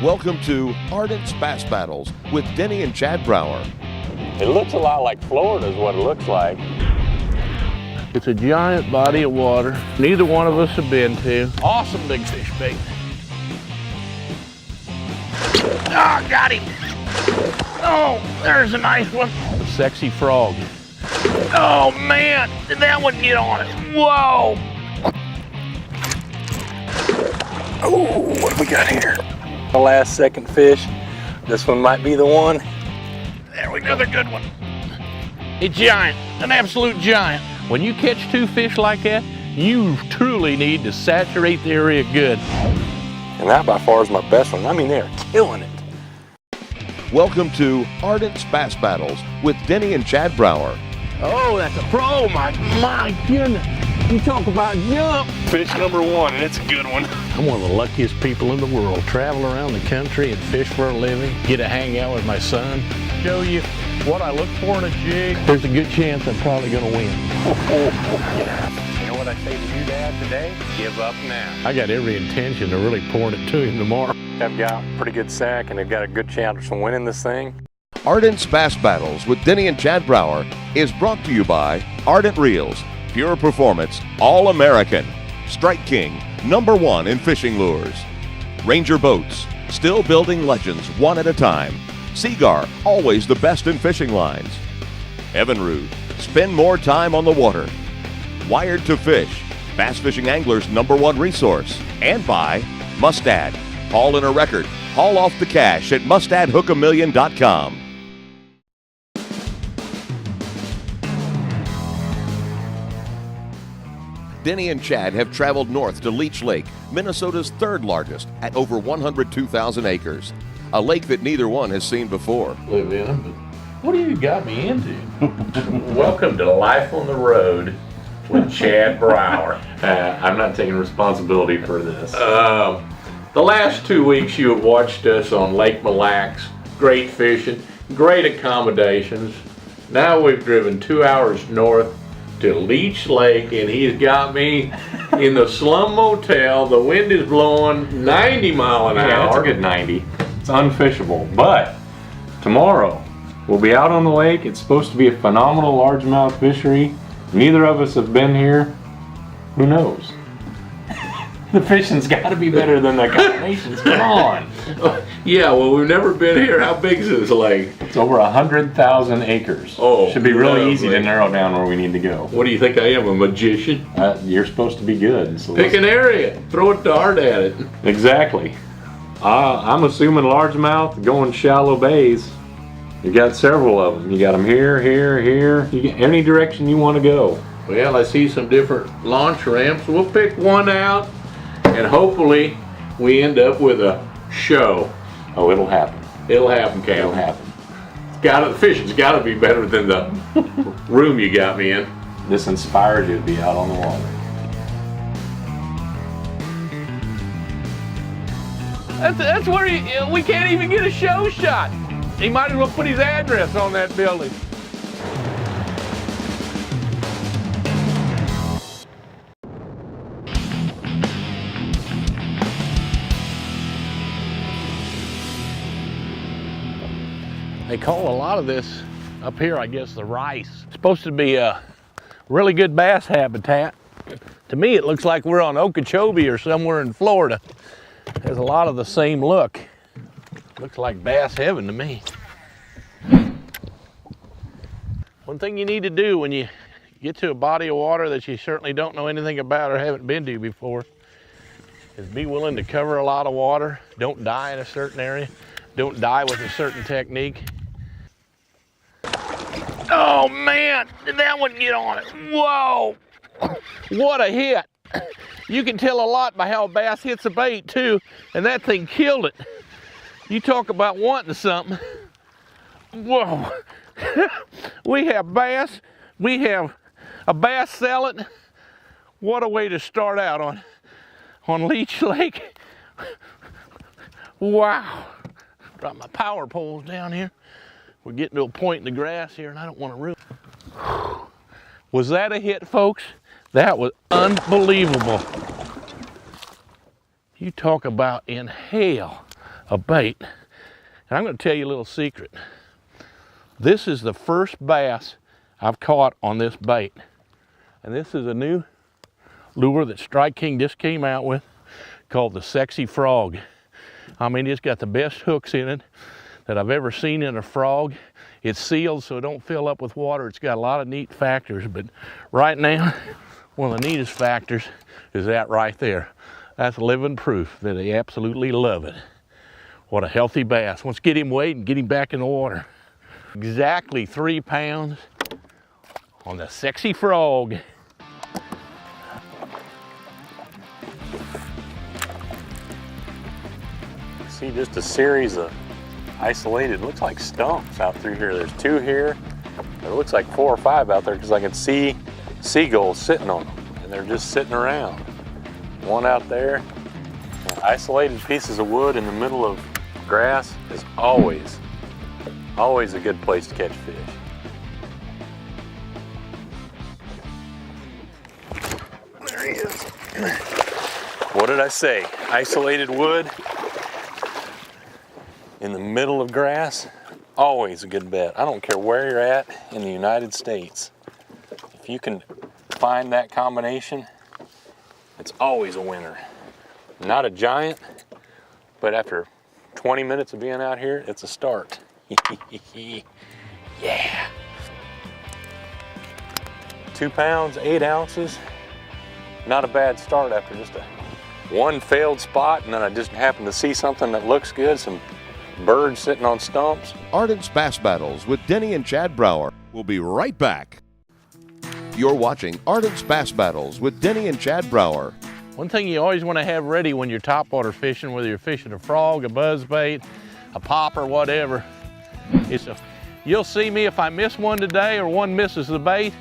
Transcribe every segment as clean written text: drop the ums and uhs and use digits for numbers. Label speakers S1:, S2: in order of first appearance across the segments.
S1: Welcome to Ardent's Bass Battles with Denny and Chad Brauer.
S2: It looks a lot like Florida is what it looks like.
S3: It's a giant body of water neither one of us have been to. Awesome big fish bait. Oh, got him. Oh, there's a nice one. A sexy frog. Oh man, did that one get on it? Whoa. Oh, what do we got here?
S2: The last second fish. This one might be the one.
S3: There we go, another good one. A giant, an absolute giant. When you catch two fish like that, you truly need to saturate the area good.
S2: And that by far is my best one. I mean, they're killing it.
S1: Welcome to Ardent's Bass Battles with Denny and Chad Brauer.
S3: Oh, that's a pro, my goodness. You talk about jump.
S2: Fish number one, and it's a good one.
S3: I'm one of the luckiest people in the world. Travel around the country and fish for a living. Get to hang out with my son. Show you what I look for in a jig. There's a good chance I'm probably gonna win.
S2: You know what I say to you, Dad, today? Give up now.
S3: I got every intention of really pouring it to him tomorrow.
S2: I've got a pretty good sack, and I've got a good chance of winning this thing.
S1: Ardent's Bass Battles with Denny and Chad Brauer is brought to you by Ardent Reels, Pure Performance, All-American, Strike King, #1 in fishing lures, Ranger Boats, still building legends one at a time, Seagar, always the best in fishing lines, Evinrude, spend more time on the water, Wired to Fish, bass fishing anglers' #1 resource, and by Mustad, haul in a record, haul off the cash at mustadhookamillion.com. Denny and Chad have traveled north to Leech Lake, Minnesota's third largest, at over 102,000 acres. A lake that neither one has seen before.
S3: Live in them, but what do you got me into?
S4: Welcome to Life on the Road with Chad Brauer.
S2: I'm not taking responsibility for this.
S4: The last 2 weeks you have watched us on Lake Mille Lacs. Great fishing, great accommodations. Now we've driven 2 hours north to Leech Lake, and he's got me in the slum motel. The wind is blowing 90 miles an hour.
S2: Yeah, it's a good 90. It's unfishable, but tomorrow we'll be out on the lake. It's supposed to be a phenomenal largemouth fishery. Neither of us have been here. Who knows? The fishing's got to be better than the combinations. Come on.
S4: Yeah, well, we've never been here. How big is this lake?
S2: It's over 100,000 acres.
S4: Oh,
S2: should be really
S4: lovely.
S2: easy to narrow down where we need to go.
S4: What do you think I am, a magician?
S2: You're supposed to be good. So
S4: Pick an area, throw a dart at it.
S2: Exactly. I'm assuming largemouth going shallow bays. You got several of them. You got them here, here, here. You get any direction you want to go.
S4: Well, I see some different launch ramps. We'll pick one out, and hopefully we end up with a show.
S2: Oh, it'll happen.
S4: It'll happen, Cam.
S2: It'll happen.
S4: The fishing's got to be better than the room you got me in.
S2: This inspired you to be out on the water.
S3: That's where we can't even get a show shot. He might as well put his address on that building. They call a lot of this up here, I guess, the rice. It's supposed to be a really good bass habitat. To me, it looks like we're on Okeechobee or somewhere in Florida. There's a lot of the same look. Looks like bass heaven to me. One thing you need to do when you get to a body of water that you certainly don't know anything about or haven't been to before is be willing to cover a lot of water. Don't die in a certain area. Don't die with a certain technique. Oh man, did that one get on it? Whoa, what a hit. You can tell a lot by how a bass hits a bait too, and that thing killed it. You talk about wanting something. Whoa, we have bass, we have a bass salad. What a way to start out on Leech Lake. Wow, drop my power poles down here. We're getting to a point in the grass here and I don't want to ruin it. Was that a hit, folks? That was unbelievable. You talk about inhale of bait. And I'm going to tell you a little secret. This is the first bass I've caught on this bait. And this is a new lure that Strike King just came out with called the Sexy Frog. I mean, it's got the best hooks in it that I've ever seen in a frog. It's sealed so it don't fill up with water. It's got a lot of neat factors, but right now, one of the neatest factors is that right there. That's living proof that they absolutely love it. What a healthy bass. Let's get him weighed and get him back in the water. Exactly 3 pounds on the Sexy Frog.
S2: See just a series of isolated, looks like stumps out through here. There's 2 here. It looks like 4 or 5 out there because I can see seagulls sitting on them and they're just sitting around. 1 out there. Isolated pieces of wood in the middle of grass is always a good place to catch fish. There he is. What did I say? Isolated wood in the middle of grass, always a good bet. I don't care where you're at in the United States. If you can find that combination, it's always a winner. Not a giant, but after 20 minutes of being out here, it's a start. Yeah. 2 pounds, 8 ounces. Not a bad start after just one failed spot, and then I just happened to see something that looks good, some birds sitting on stumps.
S1: Ardent's Bass Battles with Denny and Chad Brauer. We'll be right back. You're watching Ardent's Bass Battles with Denny and Chad Brauer.
S3: One thing you always want to have ready when you're topwater fishing, whether you're fishing a frog, a buzzbait, a popper, whatever, you'll see me if I miss one today or one misses the bait,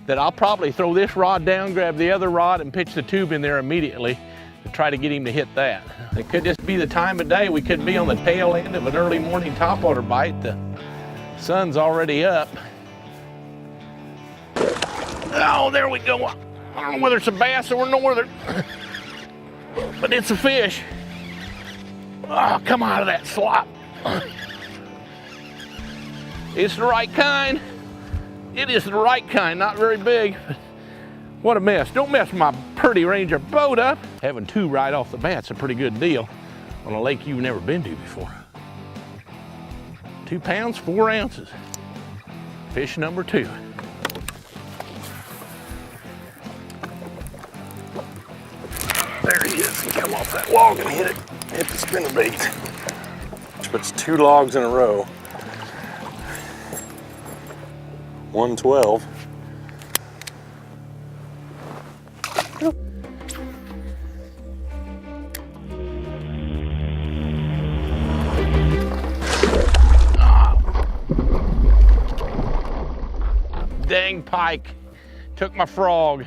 S3: that I'll probably throw this rod down, grab the other rod, and pitch the tube in there immediately to try to get him to hit that. It could just be the time of day. We could be on the tail end of an early morning topwater bite. The sun's already up. Oh, there we go. I don't know whether it's a bass or a northern, but it's a fish. Oh, come out of that slop. It's the right kind. It is the right kind, not very big. What a mess. Don't mess my Purdy Ranger boat up. Having 2 right off the bat's a pretty good deal on a lake you've never been to before. 2 pounds, 4 ounces. Fish number 2. There he is. He come off that log and hit the spinnerbait.
S2: Which puts 2 logs in a row. 112.
S3: Dang pike took my frog.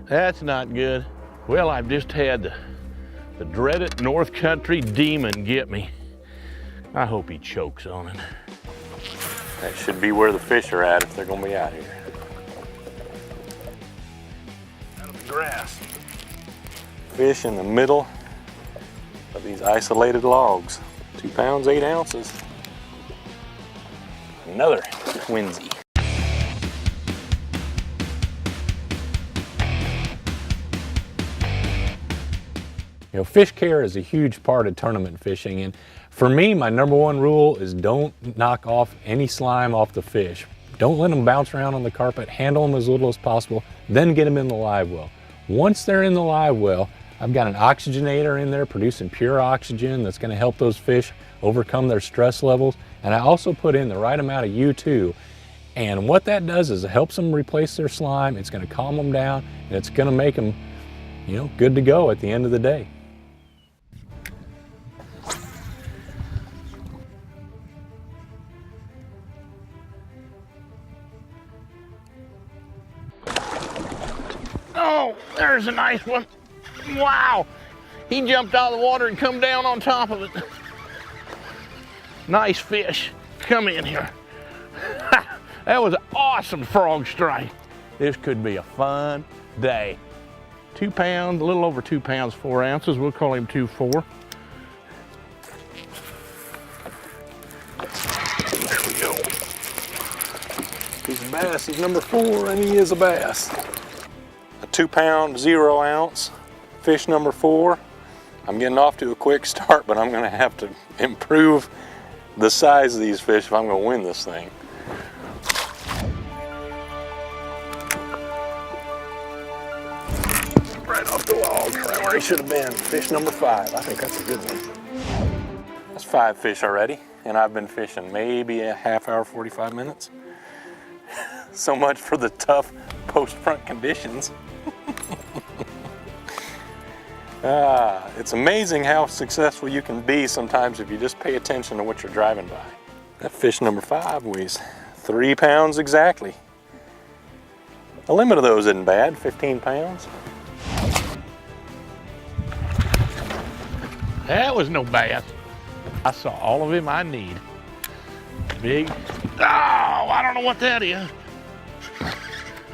S3: That's not good. Well, I've just had the dreaded North Country demon get me. I hope he chokes on it.
S2: That should be where the fish are at if they're gonna be out here.
S3: Out of the grass.
S2: Fish in the middle of these isolated logs. 2 pounds, 8 ounces. Another twinsy. You know, fish care is a huge part of tournament fishing, and for me, my #1 rule is don't knock off any slime off the fish. Don't let them bounce around on the carpet, handle them as little as possible, then get them in the live well. Once they're in the live well, I've got an oxygenator in there producing pure oxygen that's gonna help those fish overcome their stress levels, and I also put in the right amount of U2, and what that does is it helps them replace their slime, it's gonna calm them down, and it's gonna make them, you know, good to go at the end of the day.
S3: Oh, there's a nice one. Wow. He jumped out of the water and come down on top of it. Nice fish. Come in here. That was an awesome frog strike. This could be a fun day. 2 pounds, a little over 2 pounds, 4 ounces. We'll call him 2-4.
S2: He's a bass. He's number 4, and he is a bass. A 2-pound, 0 ounce, fish number 4. I'm getting off to a quick start, but I'm gonna have to improve the size of these fish if I'm gonna win this thing. Right off the log, right where he should have been. Fish number 5. I think that's a good one. That's 5 fish already, and I've been fishing maybe a half hour, 45 minutes. So much for the tough post-front conditions. It's amazing how successful you can be sometimes if you just pay attention to what you're driving by. That fish number 5 weighs 3 pounds exactly. The limit of those isn't bad, 15 pounds.
S3: That was no bass. I saw all of him I need. Big. Oh, I don't know what that is.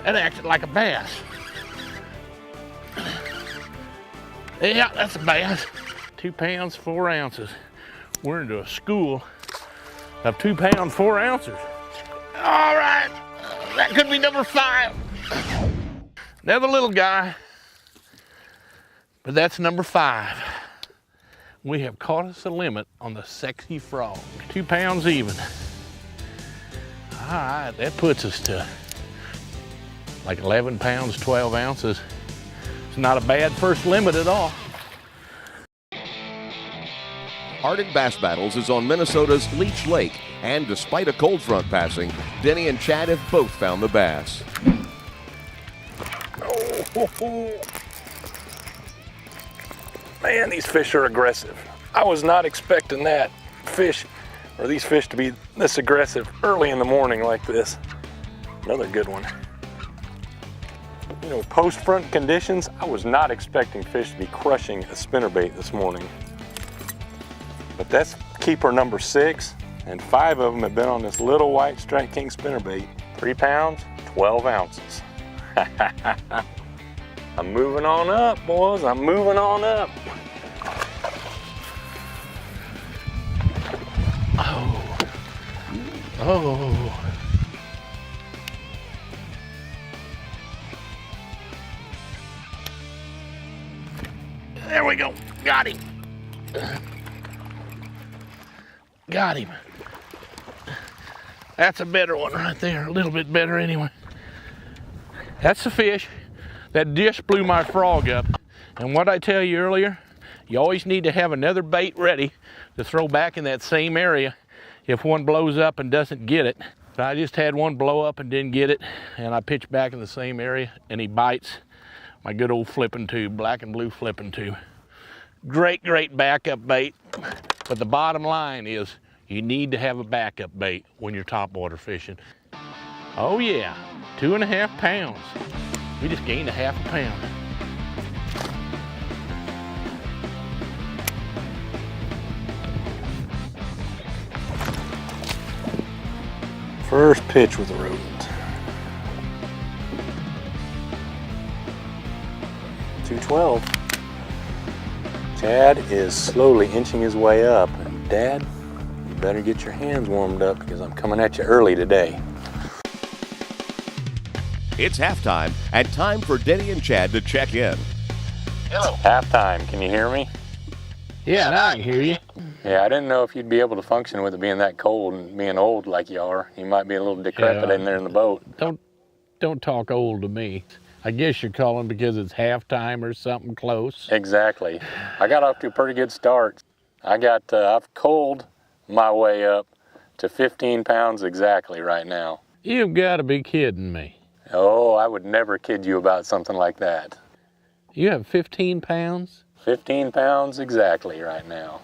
S3: That acted like a bass. Yeah, that's a bass. 2 pounds, 4 ounces. We're into a school of 2 pounds, 4 ounces. All right, that could be number 5. Another little guy, but that's number 5. We have caught us a limit on the sexy frog. 2 pounds even. All right, that puts us to like 11 pounds, 12 ounces. It's not a bad first limit at all.
S1: Ardent Bass Battles is on Minnesota's Leech Lake, and despite a cold front passing, Denny and Chad have both found the bass.
S2: Oh, man, these fish are aggressive. I was not expecting that fish, or these fish to be this aggressive early in the morning like this. Another good one. You know, post-front conditions, I was not expecting fish to be crushing a spinnerbait this morning. But that's keeper number 6, and 5 of them have been on this little white Strike King spinnerbait. 3 pounds, 12 ounces. I'm moving on up, boys. I'm moving on up.
S3: Oh. There we go. Got him. Got him. That's a better one right there. A little bit better anyway. That's the fish that just blew my frog up. And what I tell you earlier, you always need to have another bait ready to throw back in that same area if one blows up and doesn't get it. So I just had one blow up and didn't get it, and I pitched back in the same area and he bites my good old flipping tube, black and blue flipping tube. Great, great backup bait. But the bottom line is you need to have a backup bait when you're topwater fishing. Oh yeah, 2.5 pounds. We just gained a half a pound.
S2: First pitch with the rodent. $2.12. Chad is slowly inching his way up. And Dad, you better get your hands warmed up because I'm coming at you early today.
S1: It's halftime and time for Denny and Chad to check in.
S2: Hello. Halftime, can you hear me?
S3: Yeah, now I can hear you.
S2: Yeah, I didn't know if you'd be able to function with it being that cold and being old like you are. You might be a little decrepit in there in the boat.
S3: Don't talk old to me. I guess you're calling because it's halftime or something close.
S2: Exactly. I got off to a pretty good start. I've coaled my way up to 15 pounds exactly right now.
S3: You've got to be kidding me.
S2: Oh, I would never kid you about something like that.
S3: You have 15 pounds?
S2: 15 pounds exactly right now.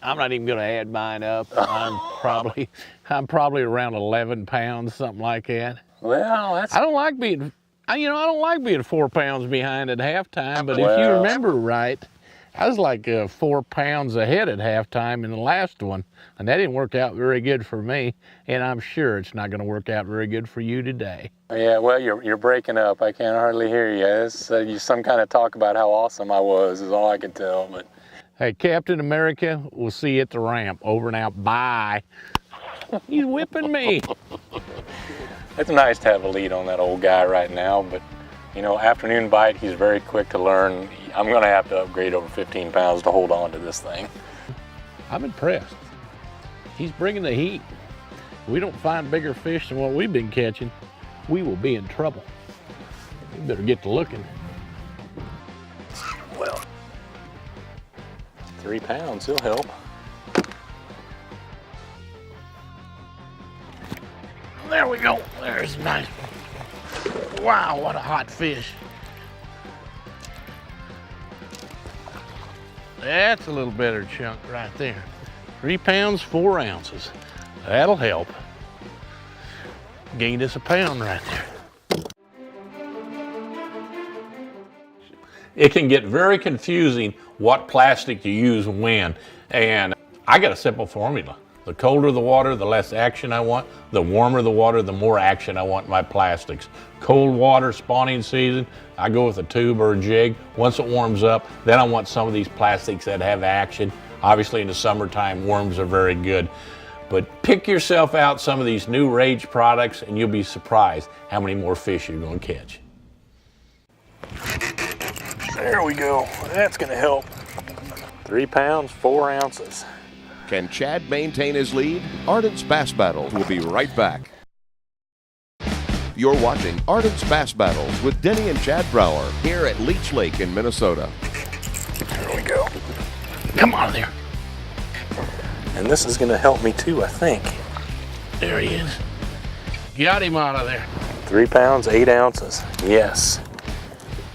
S3: I'm not even going to add mine up. I'm probably around 11 pounds, something like that.
S2: Well,
S3: I don't like being 4 pounds behind at halftime, but if you remember right, I was like 4 pounds ahead at halftime in the last one, and that didn't work out very good for me, and I'm sure it's not going to work out very good for you today.
S2: Yeah, well, you're breaking up. I can't hardly hear you. It's some kind of talk about how awesome I was is all I can tell. But
S3: hey, Captain America, we'll see you at the ramp. Over and out. Bye. He's whipping me.
S2: It's nice to have a lead on that old guy right now, but you know, afternoon bite, he's very quick to learn. I'm gonna have to upgrade over 15 pounds to hold on to this thing.
S3: I'm impressed. He's bringing the heat. If we don't find bigger fish than what we've been catching, we will be in trouble. We better get to looking.
S2: Well, 3 pounds, he'll help.
S3: There we go. There's a nice one. Wow, what a hot fish. That's a little better chunk right there. 3 pounds, 4 ounces. That'll help. Gained us a pound right there.
S4: It can get very confusing what plastic to use when, and I got a simple formula. The colder the water, the less action I want. The warmer the water, the more action I want in my plastics. Cold water, spawning season, I go with a tube or a jig. Once it warms up, then I want some of these plastics that have action. Obviously in the summertime, worms are very good. But pick yourself out some of these new Rage products and you'll be surprised how many more fish you're going to catch.
S2: There we go. That's gonna help. 3 pounds, 4 ounces.
S1: Can Chad maintain his lead? Ardent's Bass Battles will be right back. You're watching Ardent's Bass Battles with Denny and Chad Brauer here at Leech Lake in Minnesota.
S2: There we go.
S3: Come on there.
S2: And this is gonna help me too, I think.
S3: There he is. Got him out of there.
S2: 3 pounds, 8 ounces. Yes.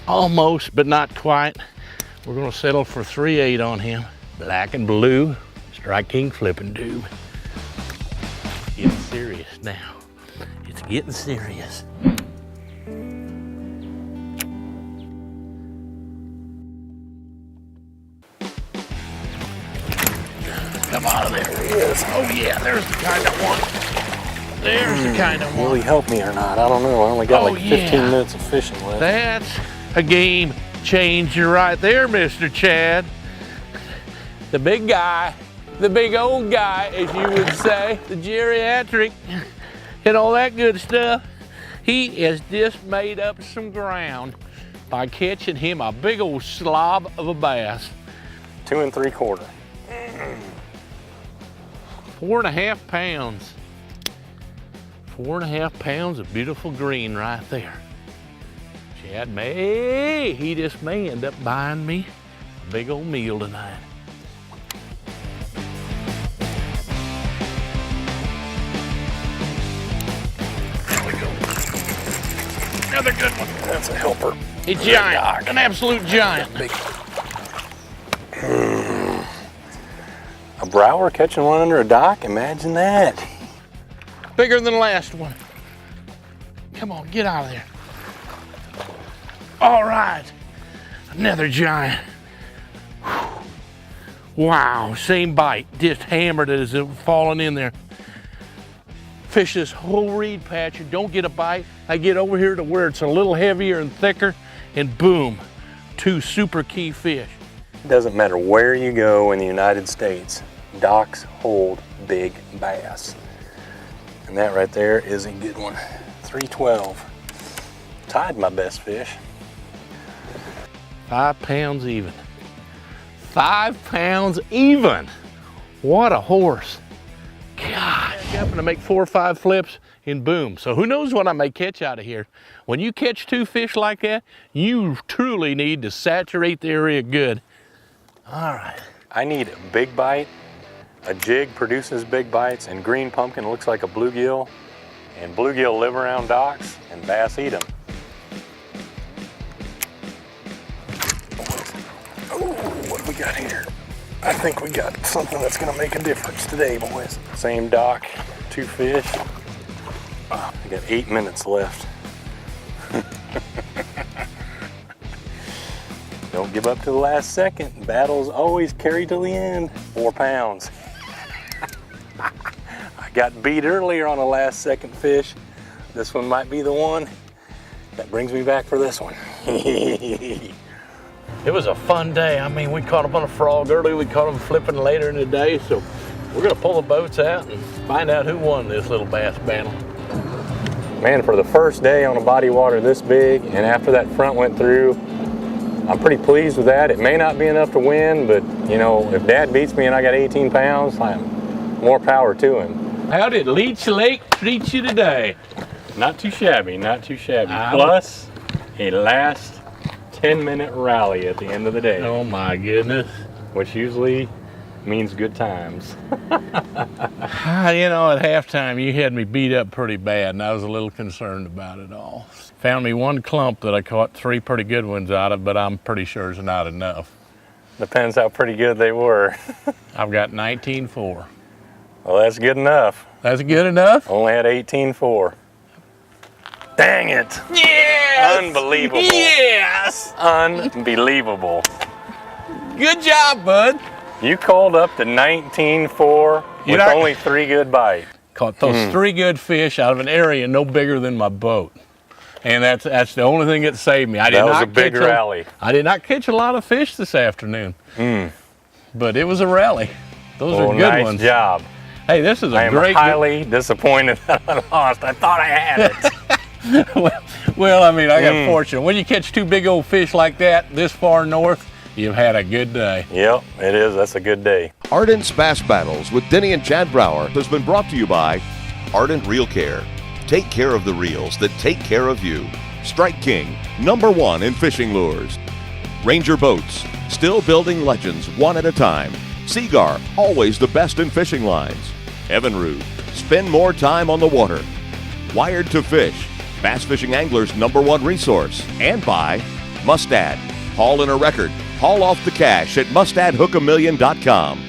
S3: Almost, but not quite. We're gonna settle for 3/8 on him. Black and blue, Strike King flipping tube. Getting serious now. It's getting serious. Come out of there. There he is. Oh yeah, there's the kind I want. There's the kind I want.
S2: Will he help me or not? I don't know. I only got like 15 minutes of fishing left.
S3: That's a game changer right there, Mr. Chad. The big guy, the big old guy, as you would say, the geriatric, and all that good stuff. He has just made up some ground by catching him a big old slob of a bass.
S2: 2 3/4.
S3: 4.5 pounds. 4.5 pounds of beautiful green right there. Chad he just may end up buying me a big old meal tonight. There we go. Another good one.
S2: That's a helper.
S3: A giant, an absolute giant.
S2: Big. A Brauer catching one under a dock, imagine that.
S3: Bigger than the last one. Come on, get out of there. All right, another giant. Wow, same bite, just hammered it as it falling in there. Fish this whole reed patch and don't get a bite. I get over here to where it's a little heavier and thicker, and boom, 2 super key fish.
S2: It doesn't matter where you go in the United States, docks hold big bass. And that right there is a good one. 312. Tied my best fish.
S3: 5 pounds even. 5 pounds even. What a horse. God, I'm gonna make 4 or 5 flips and boom. So who knows what I may catch out of here. When you catch 2 fish like that, you truly need to saturate the area good. All right.
S2: I need a big bite. A jig produces big bites, and green pumpkin looks like a bluegill. And bluegill live around docks, and bass eat them. Oh, what do we got here? I think we got something that's gonna make a difference today, boys. Same dock, 2 fish. I got 8 minutes left. Don't give up to the last second. Battles always carry to the end. 4 pounds. I got beat earlier on a last second fish. This one might be the one that brings me back for this one.
S3: It was a fun day. I mean, we caught up on a frog early. We caught them flipping later in the day. So we're gonna pull the boats out and find out who won this little bass battle.
S2: Man, for the first day on a body water this big, and after that front went through, I'm pretty pleased with that. It may not be enough to win, but you know, if Dad beats me and I got 18 pounds, more power to him.
S3: How did Leech Lake treat you today?
S2: Not too shabby, not too shabby. Plus, a last 10-minute rally at the end of the day.
S3: Oh my goodness.
S2: Which usually means good times.
S3: You know, at halftime you had me beat up pretty bad, and I was a little concerned about it all. Found me one clump that I caught 3 pretty good ones out of, but I'm pretty sure it's not enough.
S2: Depends how pretty good they were.
S3: I've got 19.4.
S2: Well, that's good enough.
S3: That's good enough?
S2: Only had 18.4. Dang it!
S3: Yes!
S2: Unbelievable.
S3: Yes!
S2: Unbelievable.
S3: Good job, bud.
S2: You called up to 19.4 with only 3 good bites.
S3: Caught those 3 good fish out of an area no bigger than my boat. And that's the only thing that saved me.
S2: That was a big rally.
S3: I did not catch a lot of fish this afternoon. But it was a rally. Those are good ones.
S2: Nice job.
S3: Hey, this is a great...
S2: I am highly disappointed that I lost. I thought I had it.
S3: well, I mean, I got fortunate. When you catch 2 big old fish like that this far north, you've had a good day.
S2: Yep, it is. That's a good day.
S1: Ardent's Bass Battles with Denny and Chad Brauer has been brought to you by Ardent Reel Care. Take care of the reels that take care of you. Strike King, #1 in fishing lures. Ranger Boats, still building legends one at a time. Seagar, always the best in fishing lines. Evinrude, spend more time on the water. Wired to Fish, bass fishing anglers' #1 resource. And by Mustad, haul in a record, haul off the cash at mustadhookamillion.com.